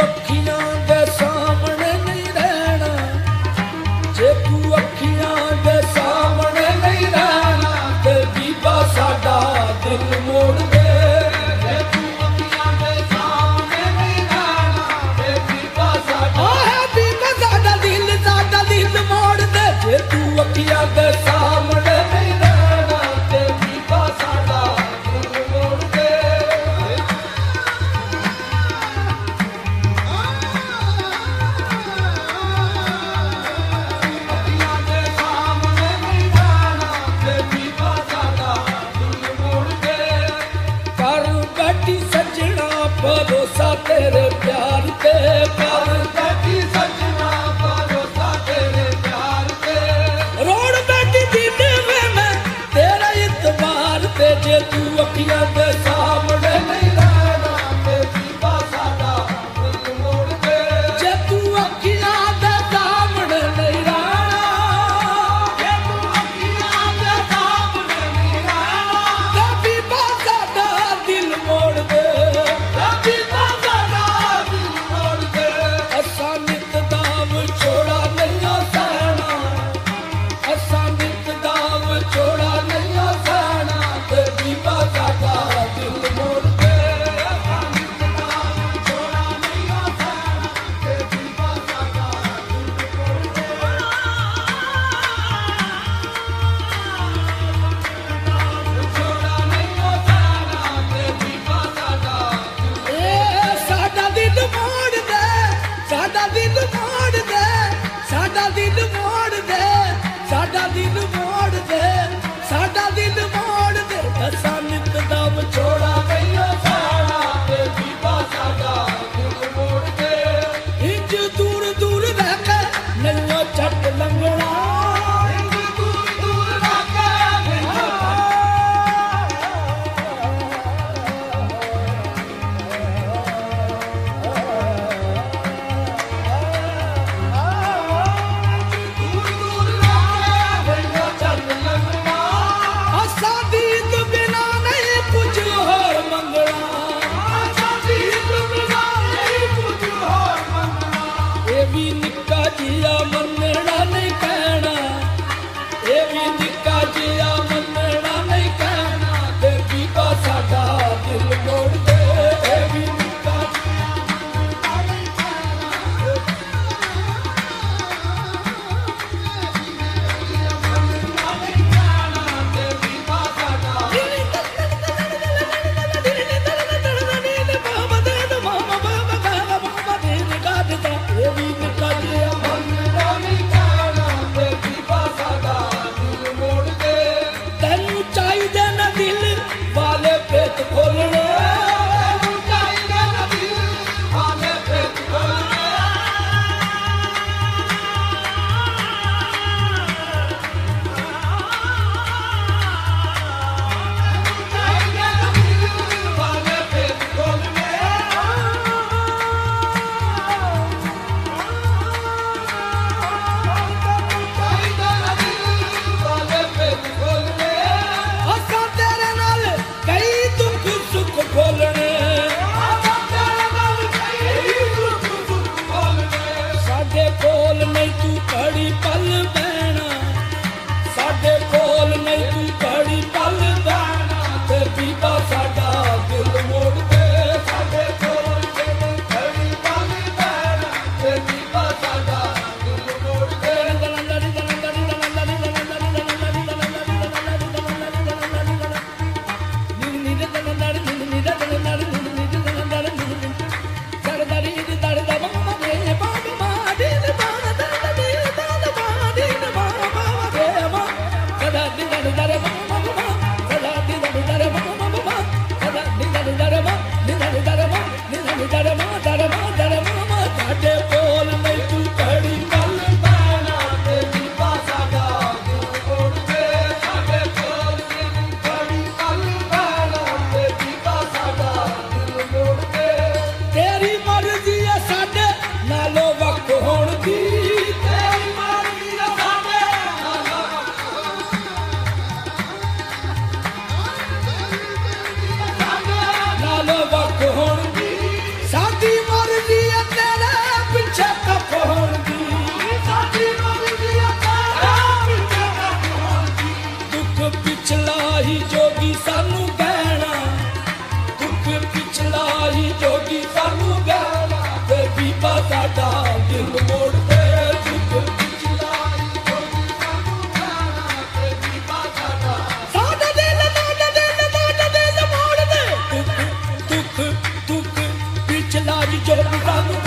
ਅੱਖੀਆਂ ਦੇ ਸਾਹਮਣੇ ਨਹੀਂ ਰਹਿਣਾ, ਜੇ ਤੂੰ ਅੱਖੀਆਂ ਦੇ ਸਾਹਮਣੇ ਨਹੀਂ ਰਹਿਣਾ ਤੇ ਬੀਬਾ ਸਾਡਾ ਦਿਲ ਮੋੜ ਦੇ। ਜੇ ਤੂੰ ਅੱਖੀਆਂ ਦੇ ਸਾਹਮਣੇ ਨਹੀਂ ਰਹਿਣਾ ਤੇ ਬੀਬਾ ਸਾਡਾ ਦਿਲ ਮੋੜ ਦੇ। ਜੇ ਤੂੰ ਅੱਖੀਆਂ ਦੇ ਸਾਹਮਣੇ ਨਹੀਂ ਰਹਿਣਾ ਤੇ ਬੀਬਾ ਸਾਡਾ ਦਿਲ ਮੋੜ ਦੇ। ਅੱਖੀਆਂ ਦੇ ਸਾਹਮਣੇ ਨਹੀਂ ਰਹਿਣਾ ਤੇ ਬੀਬਾ ਸਾਡਾ ਦਿਲ ਮੋੜ ਦੇ। ਕਰ ਬੈਠੀ ਸੱਜਣਾ ਭਰੋਸਾ ਤੇਰੇ ਪਿਆਰ ਤੇ, ਕਰ ਬੈਠੀ ਸੱਜਣਾ ਭਰੋਸਾ ਤੇਰੇ ਪਿਆਰ ਤੇ। ਰੋੜ ਬੈਠੀ ਦਿਨ ਵੇ ਮੈਂ ਤੇਰਾ ਇਤਬਾਰ ਤੇ। ਜੇ ਤੂੰ ਅੱਖੀਆਂ ਦੇ ਸਾਹਮਣੇ ਨਹੀਂ ਰਹਿਣਾ ਤੇ ਬੀਬਾ ਸਾਡਾ ਦਿਲ ਮੋੜ ਦੇ। ਜੇ ਤੂੰ ਅੱਖੀਆਂ ਦੇ ਸਾਹਮਣੇ ਨਹੀਂ ਰਹਿਣਾ, ਜੇ ਤੂੰ ਅੱਖੀਆਂ ਦੇ ਸਾਹਮਣੇ ਨਹੀਂ ਰਹਿਣਾ ਤੇ ਬੀਬਾ ਸਾਡਾ ਦਿਲ ਮੋੜ ਦੇ। ਤੇ ਬੀਬਾ ਸਾਡਾ ਦਿਲ ਮੋੜ ਦੇ। ਜੋ ਸਾਨੂੰ